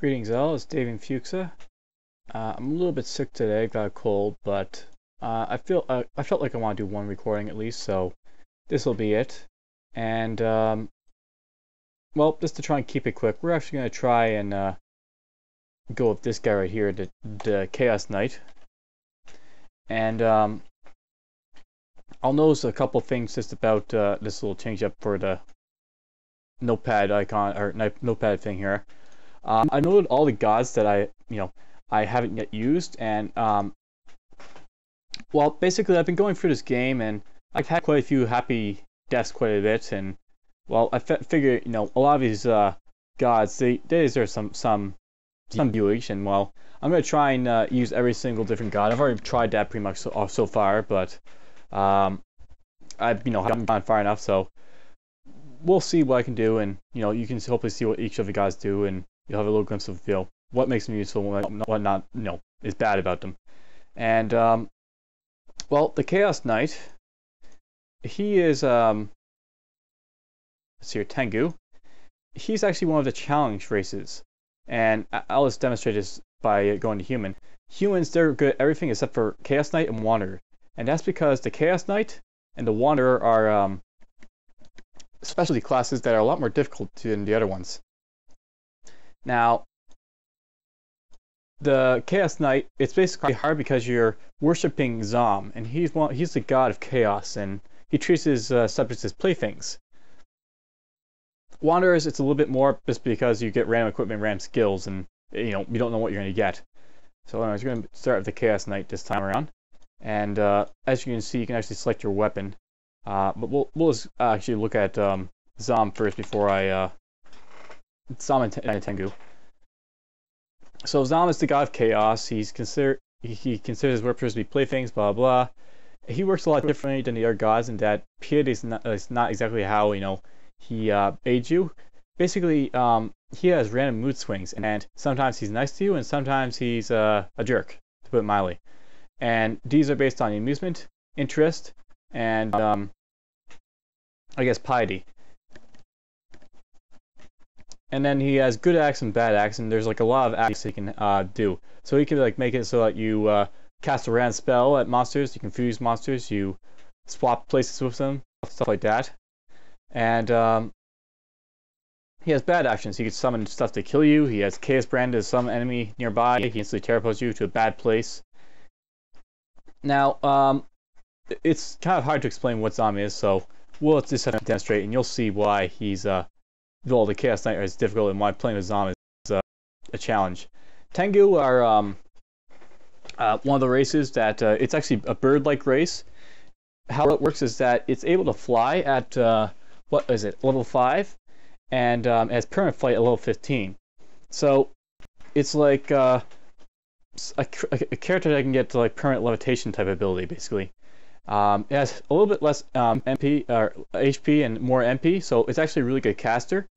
Greetings all, it's Dave and Fuchsia. I'm a little bit sick today, got a cold, but I felt like I want to do one recording at least, so this will be it. And well, just to try and keep it quick, we're actually going to try and go with this guy right here, the Chaos Knight. And I'll notice a couple things just about this little change up for the notepad icon or notepad thing here. I noted all the gods that I haven't yet used, and well, basically I've been going through this game and I've had quite a few happy deaths quite a bit, and well, I figure a lot of these gods they deserve some viewage, and well, I'm gonna try and use every single different god. I've already tried that pretty much so far, but I haven't gone far enough, so we'll see what I can do, and you can hopefully see what each of the gods do, and you'll have a little glimpse of what makes them useful and what not is bad about them. And well, the Chaos Knight, he is let's see here, Tengu. He's actually one of the challenge races, and I'll just demonstrate this by going to human. Humans, they're good at everything except for Chaos Knight and Wanderer, and that's because the Chaos Knight and the Wanderer are specialty classes that are a lot more difficult than the other ones. Now, the Chaos Knight, it's basically hard because you're worshipping Zom, and he's the god of chaos, and he treats his subjects as playthings. Wanderers, it's a little bit more just because you get random equipment, random skills, and you don't know what you're going to get. So anyways, we're going to start with the Chaos Knight this time around, and as you can see, you can actually select your weapon. But we'll just actually look at Zom first before I Zom and Tengu. So Zom is the god of chaos. He considers his worshippers to be playthings. Blah blah. He works a lot differently than the other gods in that piety is not exactly how he aids you. Basically, he has random mood swings, and sometimes he's nice to you, and sometimes he's a jerk, to put it mildly. And these are based on amusement, interest, and I guess piety. And then he has good acts and bad acts, and there's like a lot of acts he can do. So he can make it so that you cast a random spell at monsters, you confuse monsters, you swap places with them, stuff like that. And he has bad actions. He can summon stuff to kill you. He has Chaos Brand to some enemy nearby. He instantly teleports you to a bad place. Now, it's kind of hard to explain what Zom is, so we'll just have to demonstrate, and you'll see why he's well, the Chaos Knight is difficult, and why playing with Zom is a challenge. Tengu are one of the races that it's actually a bird-like race. How it works is that it's able to fly at what is it, level 5, and it has permanent flight at level 15. So it's like a character that can get to like permanent levitation type ability, basically. It has a little bit less MP or HP and more MP, so it's actually a really good caster.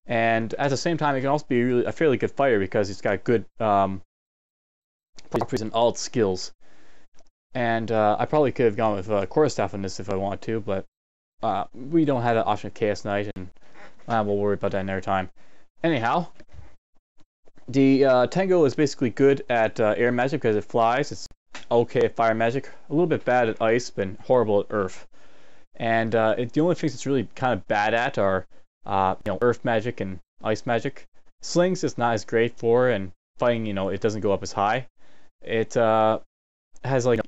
And at the same time, it can also be a fairly good fighter because it's got good properties and all its skills. And I probably could have gone with Quarterstaff on this if I wanted to, but we don't have the option of Chaos Knight, and we'll worry about that another time. Anyhow, the Tengu is basically good at air magic because it flies. It's okay at fire magic, a little bit bad at ice, but horrible at earth. And the only things it's really kind of bad at are earth magic and ice magic. Slings is not as great for, and fighting, it doesn't go up as high. It has like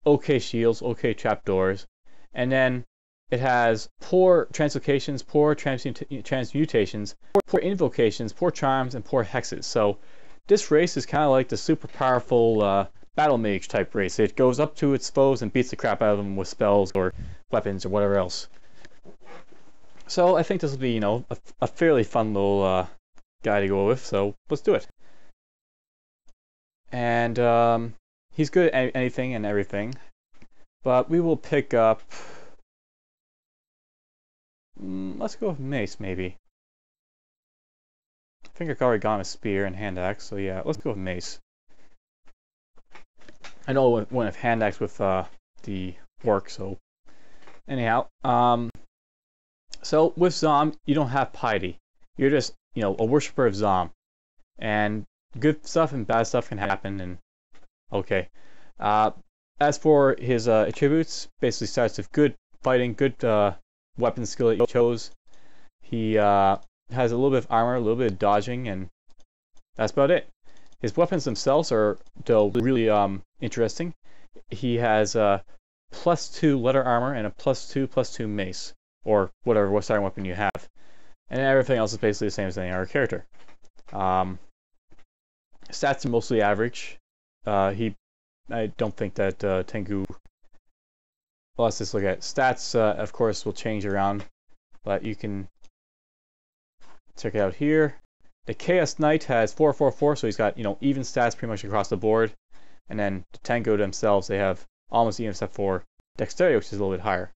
okay shields, okay trapdoors, and then it has poor translocations, poor transmutations, poor invocations, poor charms, and poor hexes. So this race is kind of like the super powerful battle mage type race. It goes up to its foes and beats the crap out of them with spells or weapons or whatever else. So I think this will be, a fairly fun little guy to go with. So let's do it. And he's good at anything and everything, but we will pick up. Let's go with mace, maybe. I think I already got a spear and hand axe, so yeah, let's go with mace. I know I wouldn't have hand axe with the work, so anyhow, so with Zom, you don't have piety. You're just, a worshiper of Zom. and good stuff and bad stuff can happen. And okay, as for his attributes, basically starts with good fighting, good weapon skill that you chose. He has a little bit of armor, a little bit of dodging, and that's about it. His weapons themselves are though really interesting. He has +2 letter armor and a +2/+2 mace, or whatever starting weapon you have. And everything else is basically the same as any other character. Stats are mostly average. I don't think that Tengu... Well, let's just look at stats. Of course, will change around, but you can check it out here. The Chaos Knight has 4/4/4, so he's got even stats pretty much across the board. And then the Tengu themselves, they have almost even except for Dexterity, which is a little bit higher,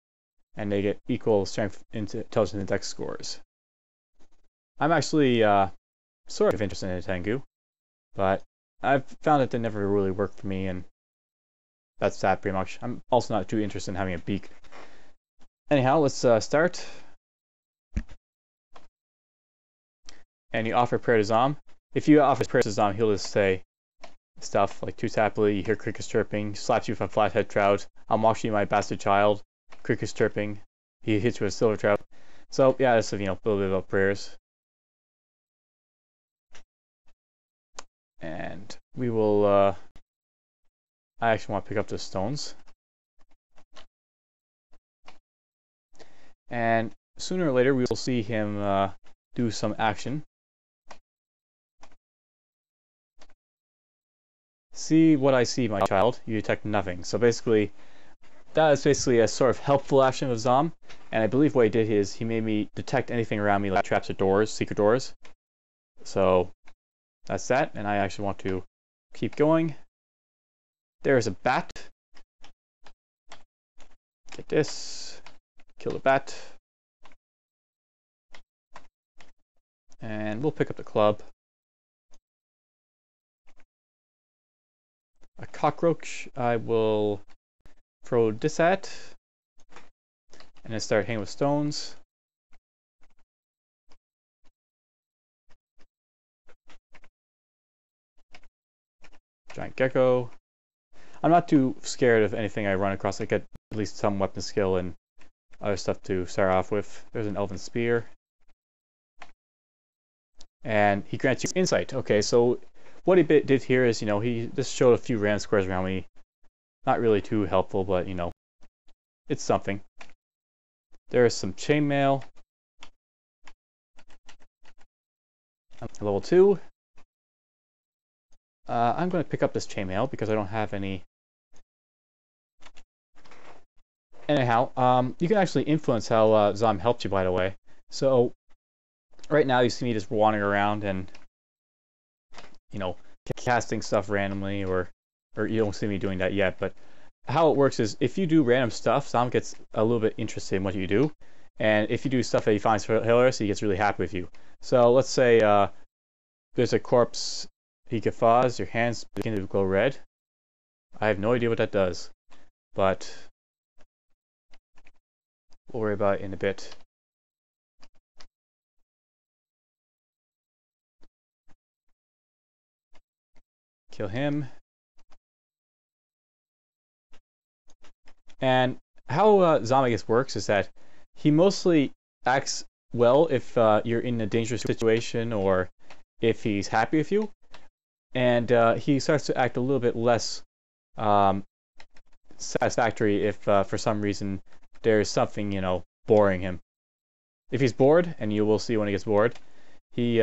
and they get equal strength, intelligence, and dex scores. I'm actually sort of interested in a Tengu, but I've found that they never really worked for me, and that's that pretty much. I'm also not too interested in having a beak. Anyhow, let's start. And you offer prayer to Zom. If you offer prayer to Zom, he'll just say stuff like "Too happily," you hear crickets chirping, slaps you with a flathead trout, "I'll mock you, my bastard child," crickets chirping, he hits you with a silver trout. So yeah, that's a little bit about prayers. And we will I actually want to pick up the stones. And sooner or later we will see him do some action. See what I see, my child. You detect nothing. So basically, that is basically a sort of helpful action of Zom. And I believe what he did is he made me detect anything around me, like traps or doors, secret doors. So that's that. And I actually want to keep going. There's a bat. Get this. Kill the bat. And we'll pick up the club. A cockroach I will throw this at, and then start hanging with stones. Giant gecko. I'm not too scared of anything I run across. I get at least some weapon skill and other stuff to start off with. There's an elven spear. And he grants you insight. Okay, so what he did here is, he just showed a few random squares around me. Not really too helpful, but, it's something. There is some chainmail. Level 2. I'm going to pick up this chainmail because I don't have any. Anyhow, you can actually influence how Zom helped you, by the way. So, right now you see me just wandering around and, casting stuff randomly, or you don't see me doing that yet, but how it works is if you do random stuff, Zom gets a little bit interested in what you do, and if you do stuff that he finds hilarious, he gets really happy with you. So let's say there's a corpse, he guffaws, your hands begin to glow red. I have no idea what that does, but we'll worry about it in a bit. Kill him. And how Zom, I guess, works is that he mostly acts well if you're in a dangerous situation or if he's happy with you. And he starts to act a little bit less satisfactory if for some reason there's something, boring him. If he's bored, and you will see when he gets bored, he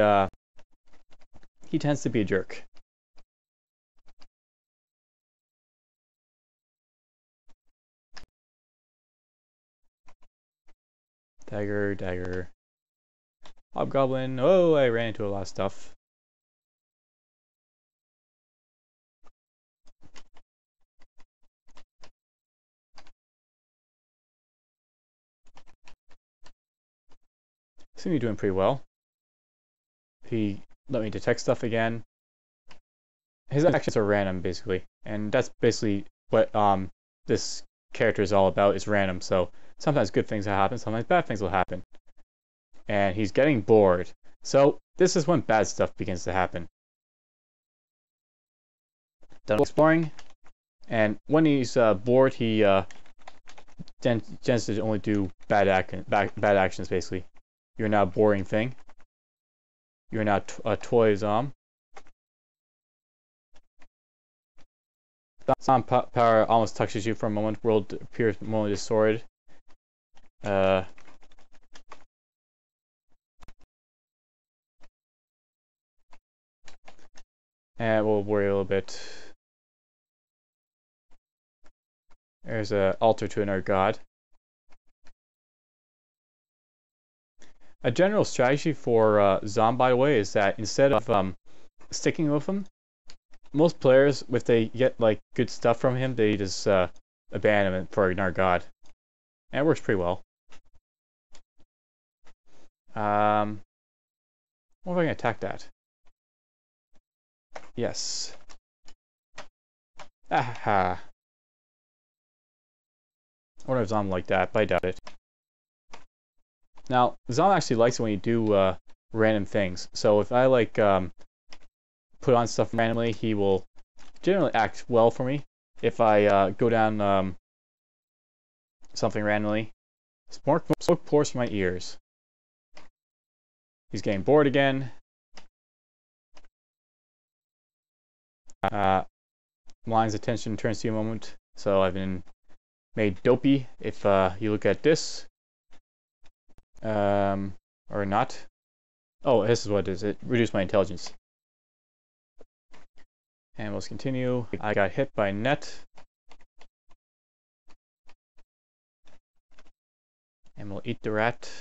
tends to be a jerk. Dagger, dagger. Hobgoblin. Oh, I ran into a lot of stuff. Seem to be doing pretty well. He let me detect stuff again. His actions are random, basically. And that's basically what this character is all about, is random. So sometimes good things will happen, sometimes bad things will happen. And he's getting bored. So this is when bad stuff begins to happen. done exploring. And when he's bored, he tends to only do bad actions, basically. You're now a boring thing. You're now a toy zom. Zom power almost touches you for a moment. World appears momentarily distorted. And we'll worry a little bit. There's an altar to another god. A general strategy for Zom, by the way, is that instead of sticking with him, most players, if they get like good stuff from him, they just abandon him for another god. And it works pretty well. What if I can attack that? Yes. Aha. I wonder if Zom like that, but I doubt it. Now, Zom actually likes it when you do random things. So if I like put on stuff randomly, he will generally act well for me. If I go down something randomly, smoke pours from my ears. He's getting bored again. Lion's attention turns to you a moment. So I've been made dopey. If you look at this, or not. Oh, this is what it is. It reduced my intelligence. And let's continue. I got hit by a net. And we'll eat the rat.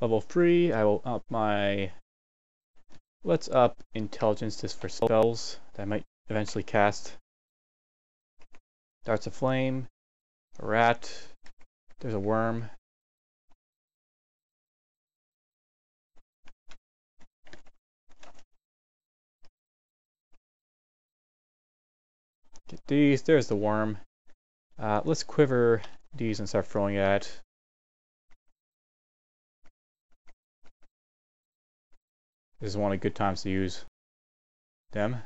Level 3, I will up my... Let's up intelligence just for spells that I might eventually cast. Darts of flame, a rat, there's a worm. Get these, there's the worm. Let's quiver these and start throwing at. This is one of the good times to use them.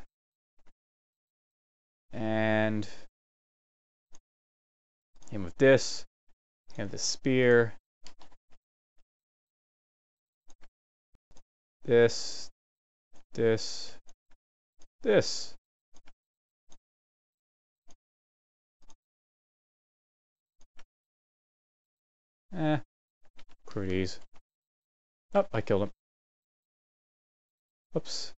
And him with this, and the spear. This. Screw these. Oh, I killed him. Oops.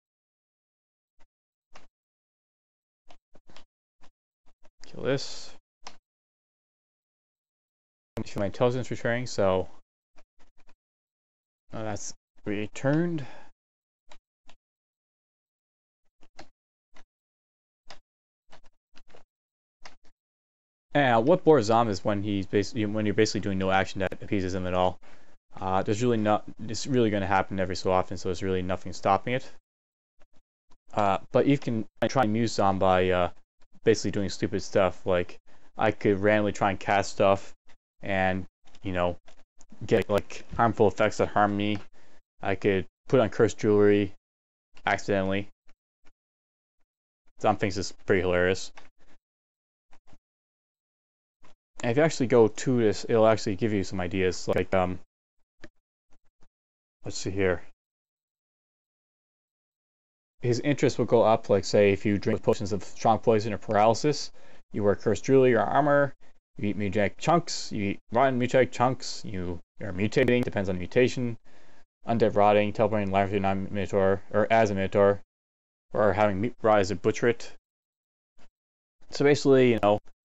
Kill this. My intelligence returning, so that's returned. And what bores Zom is when you're basically doing no action that appeases him at all. It's really going to happen every so often, so there's really nothing stopping it. But you can try and amuse Zom by basically doing stupid stuff. Like I could randomly try and cast stuff, and get like harmful effects that harm me. I could put on cursed jewelry accidentally. Zom thinks it's pretty hilarious. And if you actually go to this, it'll actually give you some ideas. Like let's see here. His interest will go up, like say if you drink potions of strong poison or paralysis, you wear cursed jewelry or armor, you eat mutatic chunks, you eat rotten mutatic chunks, you are mutating, depends on the mutation, undead rotting, teleporting life to non-minotaur, or as a minotaur, or having meat rot as a butcheret. So basically,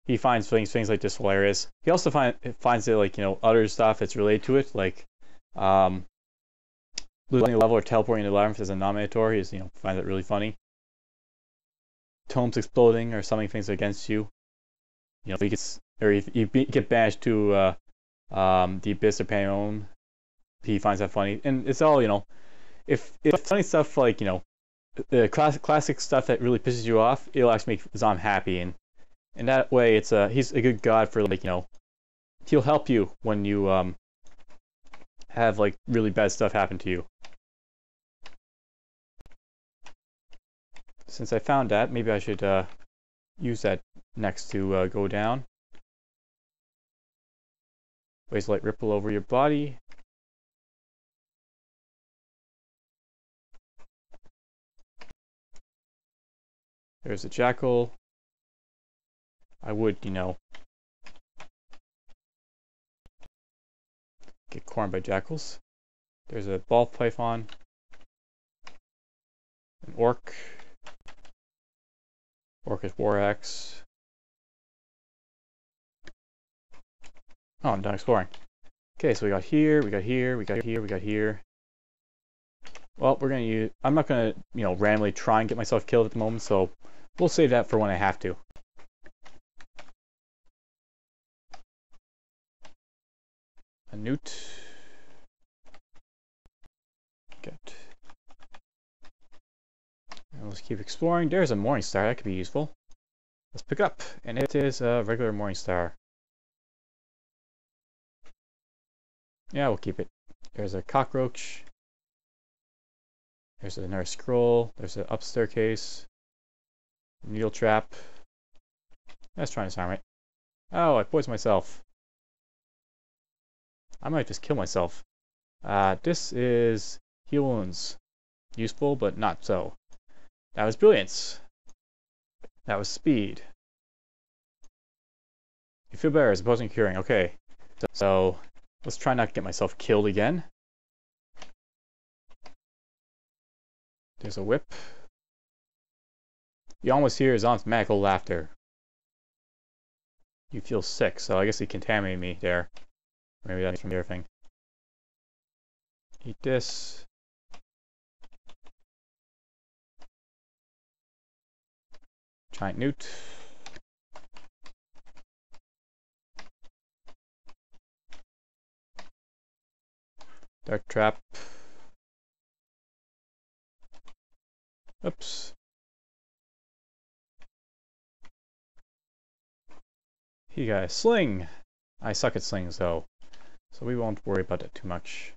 he finds things like this hilarious. He also finds it like, other stuff that's related to it, like losing a level or teleporting to the labyrinth as a non-minotaur. He just, finds it really funny. Tomes exploding or summoning things against you. If you get banished to the abyss or Pantheon, he finds that funny. And it's all, if funny stuff like, the classic stuff that really pisses you off, it'll actually make Zom happy, and that way he's a good god for, like, he'll help you when you have like really bad stuff happen to you. Since I found that, maybe I should use that next to go down. Waves light ripple over your body. There's a jackal. I would, you know, get cornered by jackals. There's a ball python. An orc. Orc is war axe. Oh, I'm done exploring. Okay, so we got here, we got here, we got here, we got here. Well, we're gonna use. I'm not gonna, you know, randomly try and get myself killed at the moment, so we'll save that for when I have to. A newt. Good. And let's keep exploring. There's a morning star that could be useful. Let's pick up, and it is a regular morning star. Yeah, we'll keep it. There's a cockroach. There's another scroll. There's an up staircase. Needle trap. That's trying to sound right. Oh, I poisoned myself. I might just kill myself. This is heal wounds. Useful, but not so. That was brilliance. That was speed. You feel better as opposed to curing. Okay. So let's try not to get myself killed again. There's a whip. You almost hear his aunt's magical laughter. You feel sick, so I guess he contaminated me there. Maybe that's from the other thing. Eat this. Giant newt. Dark trap. Oops. He got a sling. I suck at slings though, so we won't worry about it too much.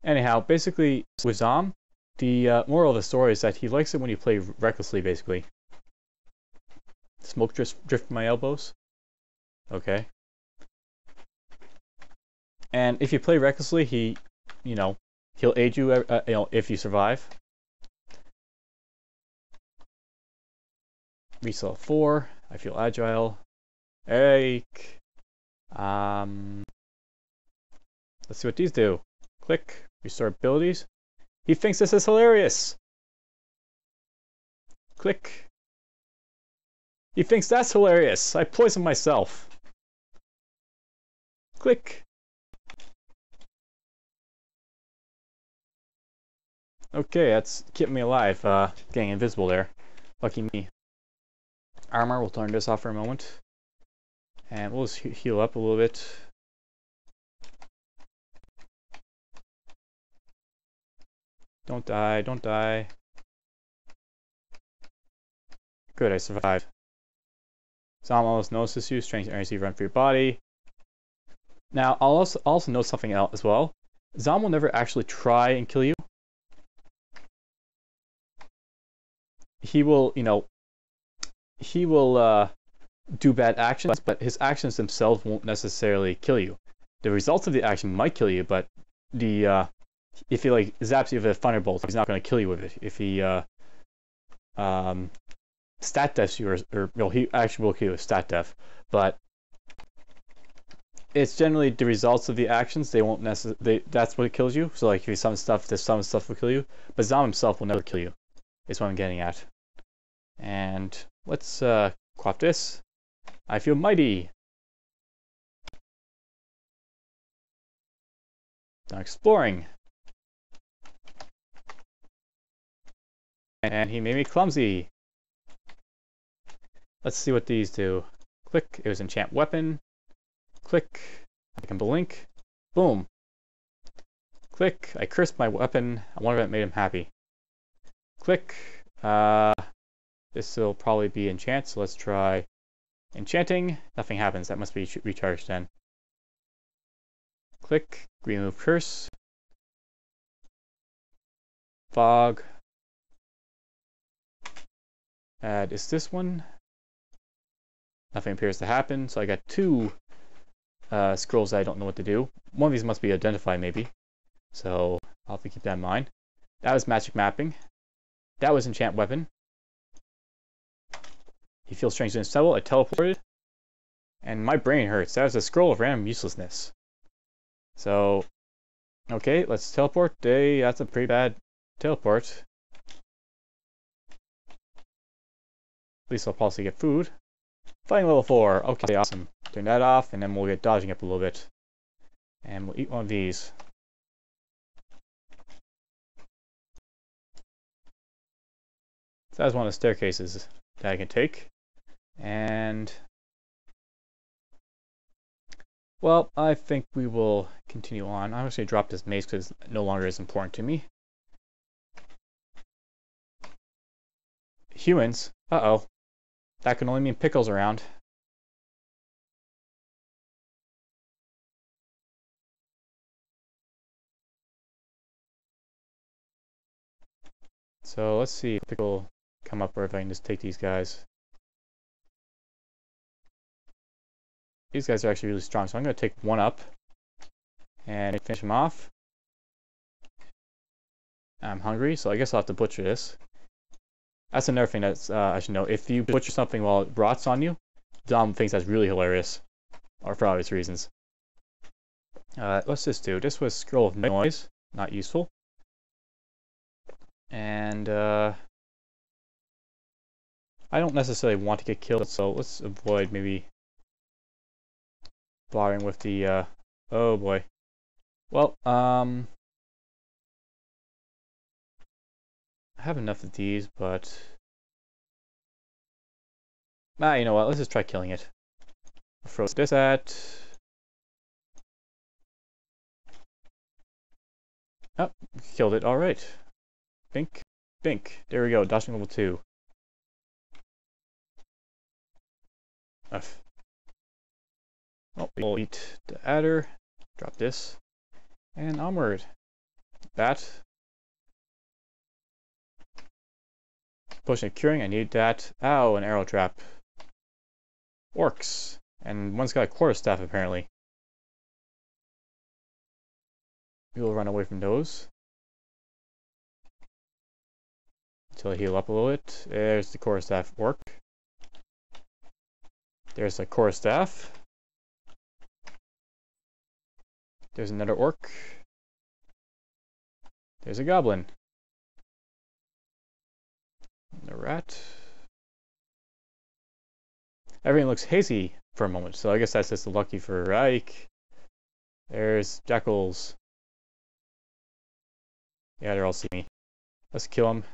Anyhow, basically with Zom, the moral of the story is that he likes it when you play recklessly, basically. Smoke drift from my elbows. Okay. And if you play recklessly, he, you know, he'll aid you, you know, if you survive. Resell 4. I feel agile. Eek. Let's see what these do. Click. Restore abilities. He thinks this is hilarious. Click. He thinks that's hilarious. I poisoned myself. Click. Okay, that's keeping me alive. Getting invisible there. Lucky me. Armor, we'll turn this off for a moment. And we'll just heal up a little bit. Don't die, don't die. Good, I survived. Zom almost notices you, strange energy run through your body. Now, I'll also note something else as well. Zom will never actually try and kill you. He will, you know, he will do bad actions, but his actions themselves won't necessarily kill you. The results of the action might kill you, but the if he like zaps you with a thunderbolt, he's not going to kill you with it. If he stat deaths you, or well, he actually will kill you with stat death, but it's generally the results of the actions. They won't necessarily. That's what kills you. So like if you summon stuff, this summon stuff will kill you, but Zom himself will never kill you. Is what I'm getting at. And let's quaff this. I feel mighty. Done exploring. And he made me clumsy. Let's see what these do. Click. It was enchant weapon. Click. I can blink. Boom. Click. I cursed my weapon. I wonder if it made him happy. Click. This will probably be enchant, so let's try enchanting. Nothing happens. That must be recharged then. Click. Remove curse. Fog. Add is this one. Nothing appears to happen, so I got two scrolls that I don't know what to do. One of these must be identified, maybe. So I'll have to keep that in mind. That was magic mapping. That was enchant weapon. He feels strangely unstable. I teleported. And my brain hurts. That was a scroll of random uselessness. So, okay, let's teleport. Hey, that's a pretty bad teleport. At least I'll possibly get food. Fighting level 4. Okay, awesome. Turn that off, and then we'll get dodging up a little bit. And we'll eat one of these. So that's one of the staircases that I can take. And well, I think we will continue on. I'm just going to drop this mace because it no longer is important to me. Humans? Uh-oh. That can only mean pickles around. So let's see if pickle come up or if I can just take these guys. These guys are actually really strong, so I'm going to take one up and finish him off. I'm hungry, so I guess I'll have to butcher this. That's another thing that's I should know. If you butcher something while it rots on you, Dom thinks that's really hilarious, or for obvious reasons. What's this do? This was scroll of noise, not useful. And I don't necessarily want to get killed, so let's avoid maybe bothering with the oh boy. Well, I have enough of these, but you know what? Let's just try killing it. Throw this at. Oh, killed it. All right. Bink, bink. There we go. Dodging level 2. Oh, we'll eat the adder. Drop this, and onward. Bat. Potion of curing, I need that. Ow, an arrow trap. Orcs. And one's got a quarterstaff, apparently. We will run away from those. Until I heal up a little bit. There's the quarterstaff orc. There's a quarterstaff. There's another orc. There's a goblin. The rat. Everything looks hazy for a moment, so I guess that's just lucky for Reich. There's jackals. Yeah, they're all seeing me. Let's kill them.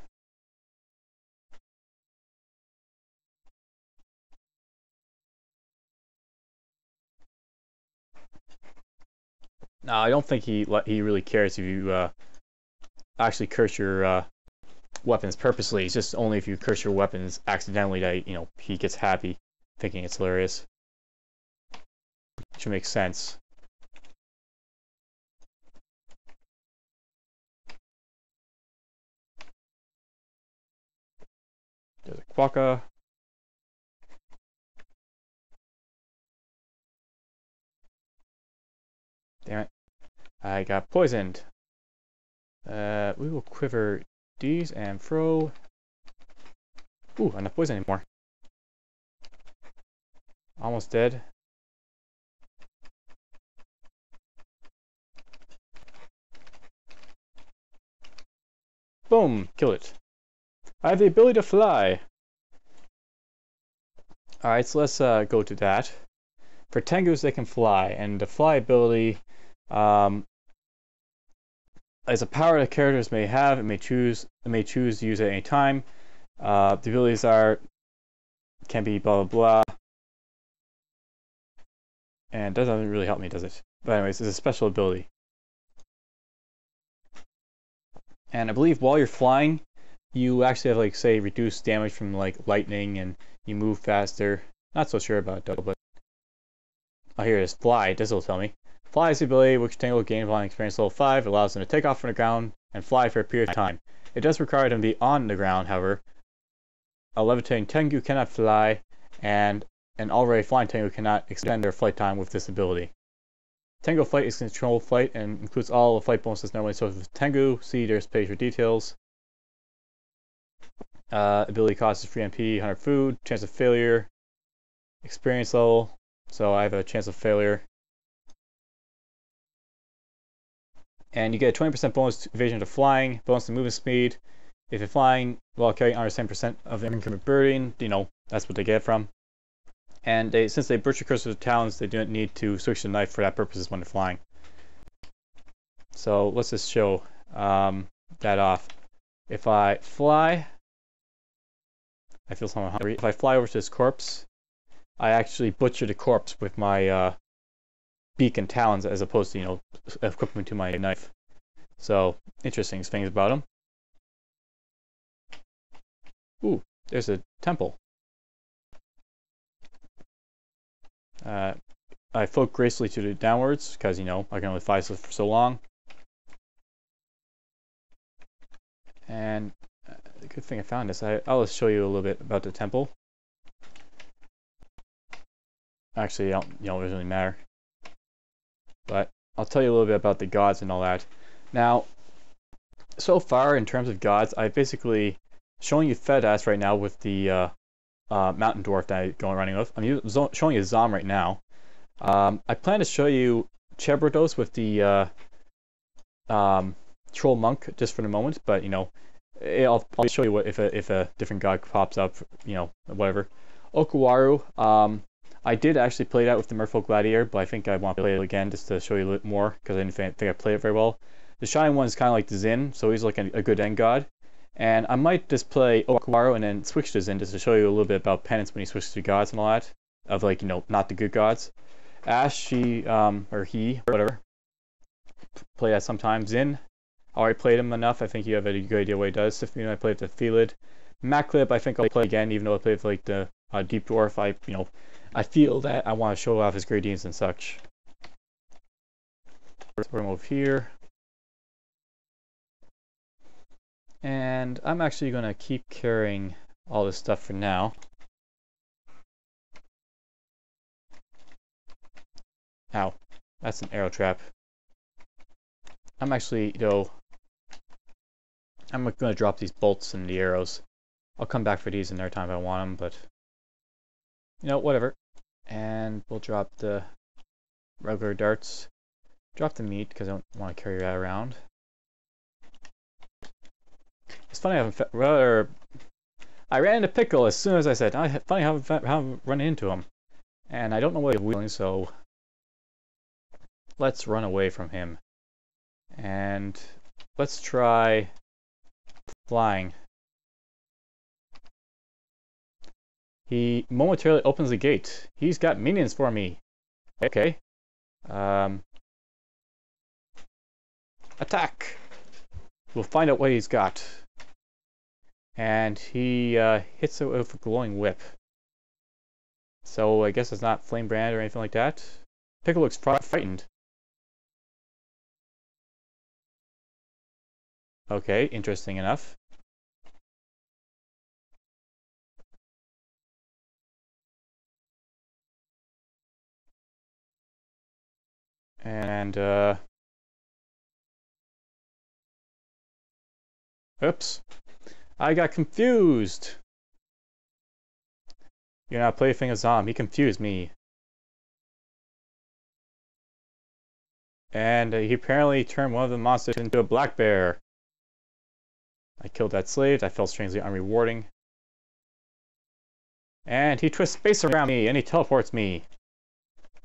No, I don't think he really cares if you actually curse your weapons purposely. It's just only if you curse your weapons accidentally that he gets happy, thinking it's hilarious. Which makes sense. There's a quokka. Damn it. I got poisoned. We will quiver these and throw. Ooh, I'm not poisoned anymore. Almost dead. Boom! Kill it. I have the ability to fly. Alright, so let's go to that. For Tengus, they can fly, and the fly ability is a power that characters may have. It may choose to use it at any time. The abilities can be blah blah blah, and that doesn't really help me, does it? But anyways, it's a special ability. And I believe while you're flying, you actually have, like, say, reduced damage from, like, lightning, and you move faster. Not so sure about it, though, but oh, here it is. Fly. This will tell me. Fly is the ability which Tango gained flying experience level 5. It allows them to take off from the ground and fly for a period of time. It does require them to be on the ground, however. A levitating Tengu cannot fly, and an already flying Tengu cannot extend their flight time with this ability. Tengu flight is controlled flight and includes all the flight bonuses normally associated with Tengu. See their page for details. Ability cost is free MP, 100 food, chance of failure, experience level. So I have a chance of failure. And you get a 20% bonus to evasion to flying, bonus to movement speed. If you're flying while carrying under 7% of the increment burden, that's what they get from. And since they burst your cursor with talons, they don't need to switch the knife for that purposes when they're flying. So let's just show that off. If I fly, I feel somewhat hungry. If I fly over to this corpse, I actually butcher the corpse with my beak and talons as opposed to, equipping to my knife. So, interesting things about them. Ooh, there's a temple. I float gracefully to the downwards because, I can only fly for so long. And the good thing I found is I'll just show you a little bit about the temple. Actually, it doesn't really matter. But I'll tell you a little bit about the gods and all that. Now, so far in terms of gods, I've basically showing you Fedass right now with the mountain dwarf that I'm running with. I'm showing you Zom right now. I plan to show you Chebrados with the troll monk just for the moment, but I'll show you what if a different god pops up, whatever. Okuwaru. I did actually play that with the Merfolk Gladiator, but I think I want to play it again just to show you a little more because I didn't think I played it very well. The Shining one is kind of like the Zin, so he's like a good end god. And I might just play Okuwaru and then switch to Zin just to show you a little bit about penance when he switches to gods and all that. Of not the good gods. Ash, she, or he, whatever. Play that sometime. Zin, I already played him enough. I think you have a good idea what he does. I played the Thelid. Maclip, I think I'll play again, even though I played with the Deep Dwarf. I feel that I want to show off his great deeds and such. We're over here. And I'm actually going to keep carrying all this stuff for now. Ow, that's an arrow trap. I'm actually, I'm going to drop these bolts and the arrows. I'll come back for these in their time if I want them, but whatever. And we'll drop the regular darts. Drop the meat because I don't want to carry that around. It's funny I ran into Pickle as soon as I said. Funny how I run into him, and I don't know what he's wheeling, so let's run away from him, and let's try flying. He momentarily opens the gate. He's got minions for me. Okay. Attack! We'll find out what he's got. And he hits it with a glowing whip. So I guess it's not flame brand or anything like that. Pickle looks frightened. Okay, interesting enough. And oops. I got confused. You're not playing a Zom. He confused me. And he apparently turned one of the monsters into a black bear. I killed that slave. That felt strangely unrewarding. And he twists space around me and he teleports me.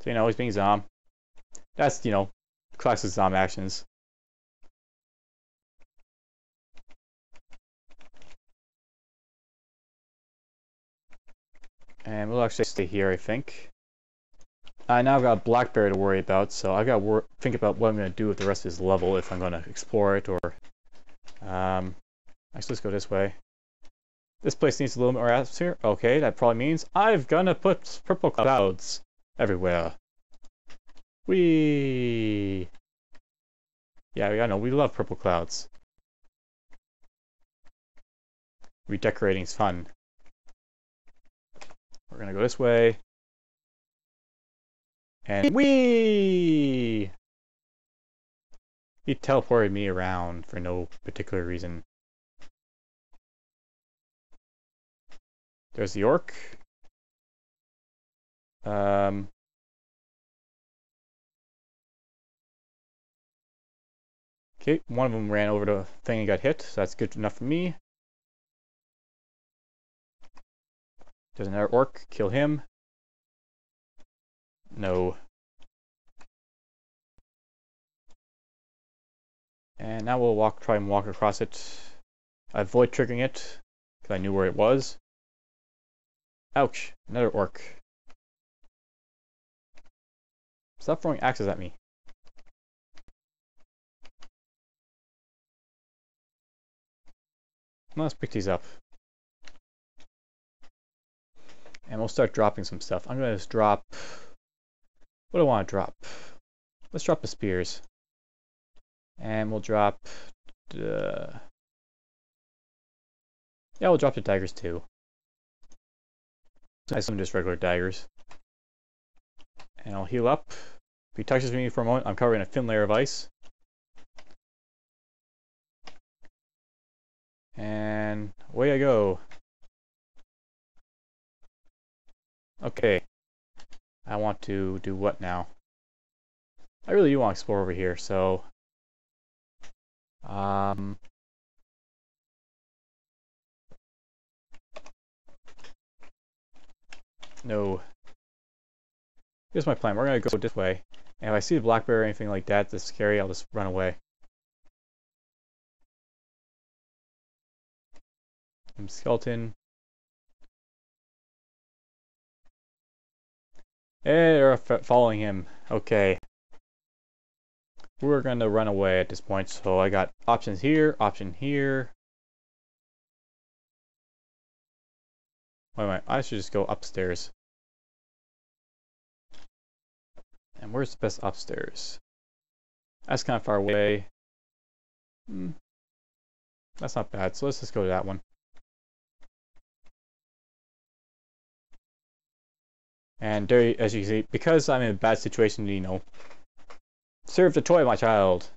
So he's being Zom. That's, classic Zom actions. And we'll actually stay here, I think. I now got Black Bear to worry about, so I gotta think about what I'm gonna do with the rest of this level if I'm gonna explore it or. Actually, let's go this way. This place needs a little more atmosphere. Okay, that probably means I'm gonna put purple clouds everywhere. Whee! Yeah, I know, we love purple clouds. Redecorating's fun. We're gonna go this way. And whee! He teleported me around for no particular reason. There's the orc. Okay, one of them ran over the thing and got hit, so that's good enough for me. There's another orc. Kill him. No. And now we'll try and walk across it. I avoid triggering it, because I knew where it was. Ouch! Another orc. Stop throwing axes at me. Let's pick these up. And we'll start dropping some stuff. I'm going to just drop... What do I want to drop? Let's drop the spears. And we'll drop the... Yeah, we'll drop the daggers too. Nice, some just regular daggers. And I'll heal up. If he touches me for a moment, I'm covering a thin layer of ice. And away I go. Okay. I want to do what now? I really do want to explore over here, so... No. Here's my plan. We're going to go this way. And if I see the blackberry or anything like that that's scary, I'll just run away. Skeleton. Hey, they're following him. Okay. We're going to run away at this point, so I got options here, option here. Wait, I should just go upstairs. And where's the best upstairs? That's kind of far away. That's not bad, so let's just go to that one. And there, as you can see, because I'm in a bad situation, you know, serve the toy, my child.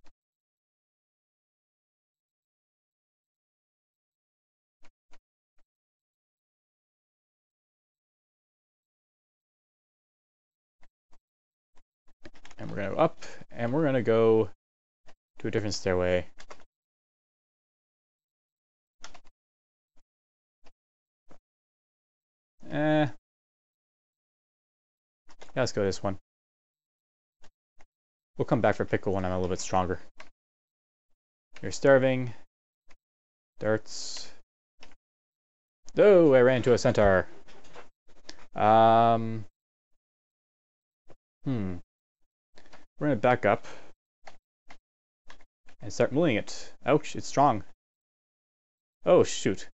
And we're going to go up, and we're going to go to a different stairway. Yeah, let's go this one. We'll come back for pickle when I'm a little bit stronger. You're starving. Darts. Oh, I ran into a centaur. We're gonna back up and start milling it. Ouch, it's strong. Oh shoot.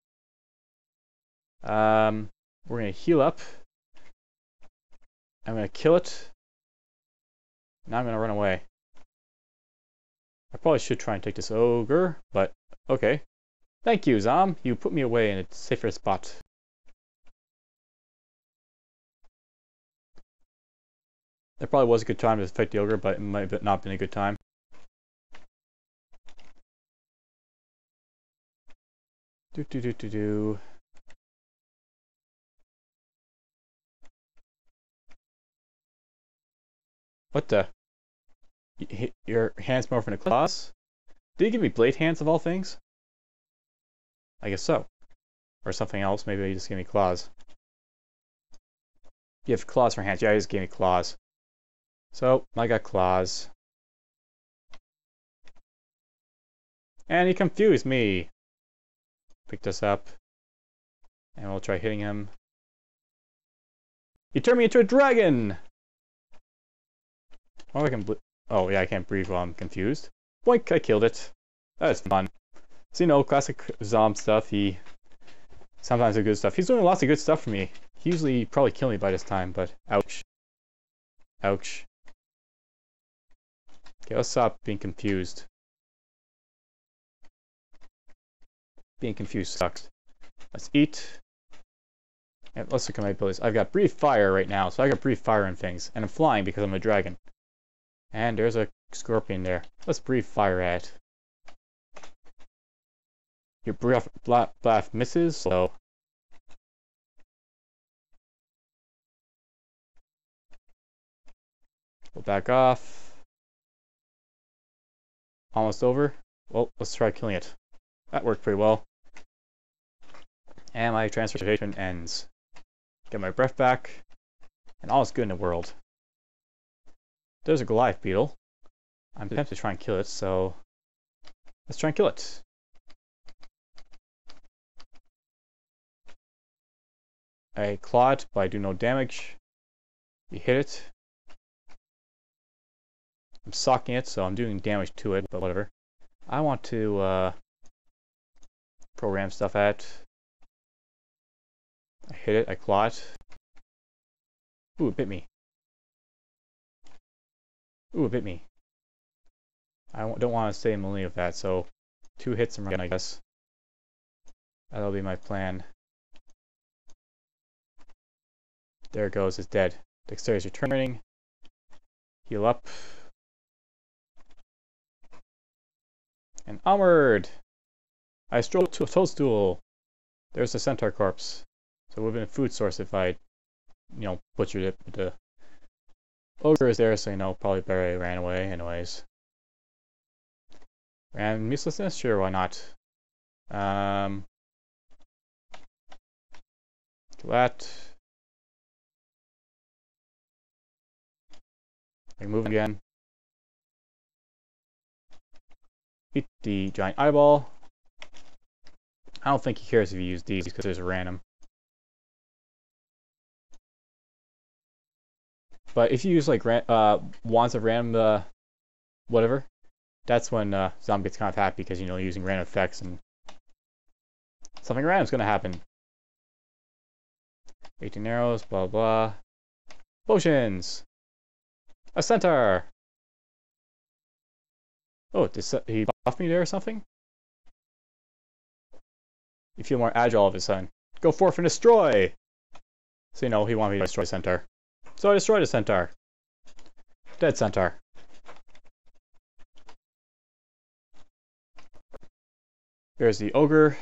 We're gonna heal up. I'm gonna kill it. Now I'm gonna run away. I probably should try and take this ogre, but okay. Thank you, Zom. You put me away in a safer spot. That probably was a good time to fight the ogre, but it might have not been a good time. Do. What the? Your hands morph into claws? Did he give me blade hands of all things? I guess so. Or something else. Maybe he just gave me claws. You have claws for hands. Yeah, he just gave me claws. So, I got claws. And he confused me. Pick this up. And we'll try hitting him. He turned me into a dragon! Oh, I can oh, yeah, I can't breathe while I'm confused. Boink, I killed it. That was fun. So, you know, classic Zom stuff. He sometimes does good stuff. He's doing lots of good stuff for me. He usually probably kill me by this time, but ouch. Ouch. Okay, let's stop being confused. Being confused sucks. Let's eat. And let's look at my abilities. I've got brief fire right now, so I got brief fire and things. And I'm flying because I'm a dragon. And there's a scorpion there. Let's brief fire at. Your blast misses, so we'll back off. Almost over. Well, let's try killing it. That worked pretty well. And my transformation ends. Get my breath back. And all is good in the world. There's a Goliath beetle. I'm tempted to try and kill it, so let's try and kill it. I claw it, but I do no damage. You hit it. I'm socking it, so I'm doing damage to it, but whatever. I want to program stuff at. I hit it, I claw it. Ooh, it bit me. Ooh, it bit me. I don't want to stay in melee with that, so 2 hits and run, I guess. That'll be my plan. There it goes, it's dead. Dexterity is returning. Heal up. And onward! I strolled to a toadstool. There's the centaur corpse. So it would have been a food source if I, butchered it. But the ogre is there, so probably better I ran away anyways. And uselessness? Sure, why not? Kill that. I can move again. Eat the giant eyeball. I don't think he cares if you use these because there's a random. But if you use like wands of random whatever, that's when Zombie gets kind of happy because using random effects and something random's gonna happen. 18 arrows, blah blah. Potions. A centaur. Oh, did he buff me there or something? You feel more agile all of a sudden. Go forth and destroy! So he wanted me to destroy the centaur. So I destroyed a centaur. Dead centaur. There's the ogre.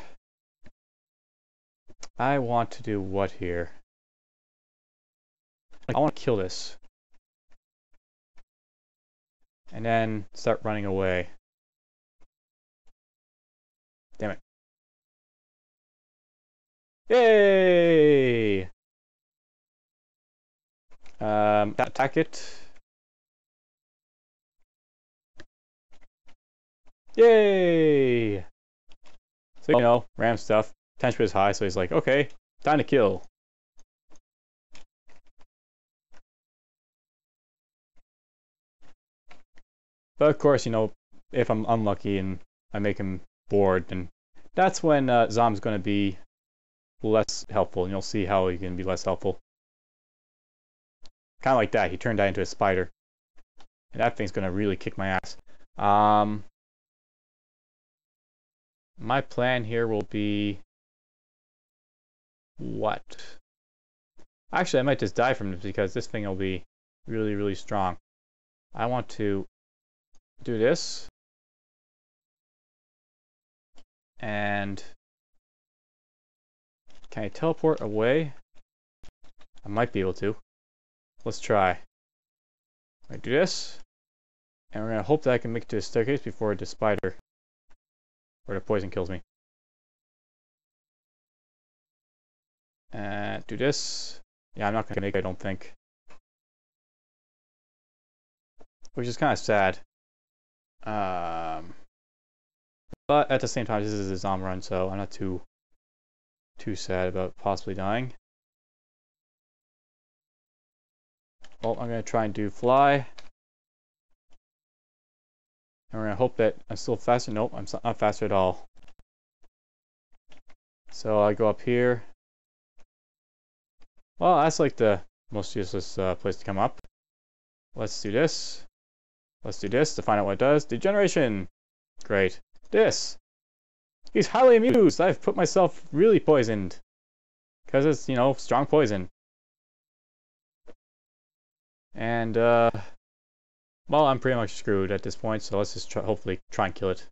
I want to do what here? I want to kill this. And then start running away. Damn it. Yay! Attack it. Yay! So, ram stuff. Tension is high, so he's like, okay, time to kill. But of course, if I'm unlucky and I make him bored, then that's when Zom's going to be less helpful, and you'll see how he can be less helpful. Kind of like that. He turned that into a spider. And that thing's going to really kick my ass. My plan here will be... what? Actually, I might just die from this because this thing will be really, really strong. I want to do this. And... can I teleport away? I might be able to. Let's try. I do this. And we're going to hope that I can make it to the staircase before the spider or the poison kills me. Do this. Yeah, I'm not going to make it, I don't think. Which is kind of sad. But at the same time, this is a zombie run, so I'm not too sad about possibly dying. Well, I'm going to try and do fly. And we're going to hope that I'm still faster. Nope, I'm not faster at all. So I go up here. Well, that's like the most useless place to come up. Let's do this. Let's do this to find out what it does. Degeneration. Great. This. He's highly amused. I've put myself really poisoned. Because it's, you know, strong poison. And, well, I'm pretty much screwed at this point, so let's just hopefully try and kill it.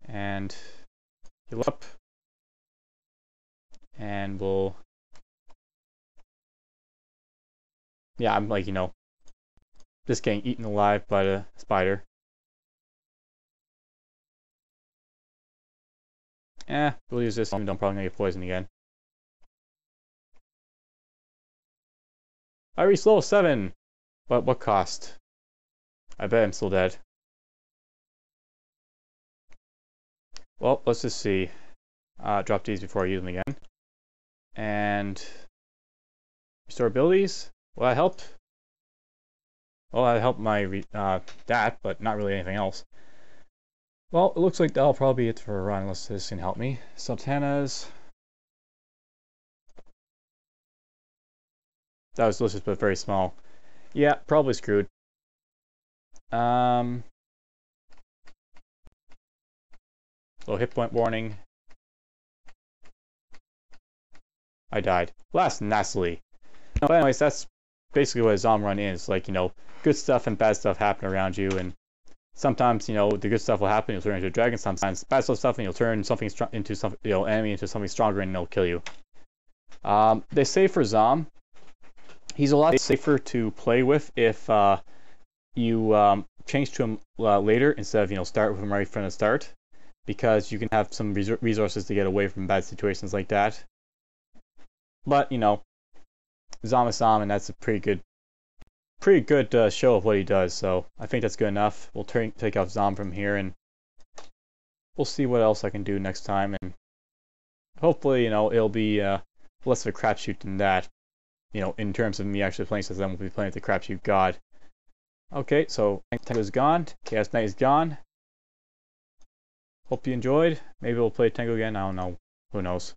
And heal up. And we'll... Yeah, I'm like, you know, just getting eaten alive by the spider. We'll use this, even though I'm probably gonna get poisoned again. I reached level 7! But what cost? I bet I'm still dead. Well, let's just see. Drop these before I use them again. And... restore abilities? Will that help? Well, that helped my that, but not really anything else. Well, it looks like that'll probably be it for a run, unless this can help me. Sultanas. That was delicious, but very small. Yeah, probably screwed. Little hit point warning. I died. Last nastily. But anyways, that's basically what a zombie run is. Like, you know, good stuff and bad stuff happen around you, and sometimes, you know, the good stuff will happen, you'll turn into a dragon. Sometimes bad stuff, and you'll turn something into some, you know, enemy into something stronger, and they'll kill you. They say for Zom, he's a lot safer to play with if you change to him later instead of, you know, start with him right from the start, because you can have some resources to get away from bad situations like that. But, you know, Zom is Zom, and that's a pretty good show of what he does, so I think that's good enough. We'll take off Zom from here, and we'll see what else I can do next time, and hopefully, you know, it'll be less of a crapshoot than that, you know, in terms of me actually playing, since I won't be playing with the crapshoot god. Okay, so Tango is gone, Chaos Knight is gone. Hope you enjoyed. Maybe we'll play Tango again, I don't know. Who knows.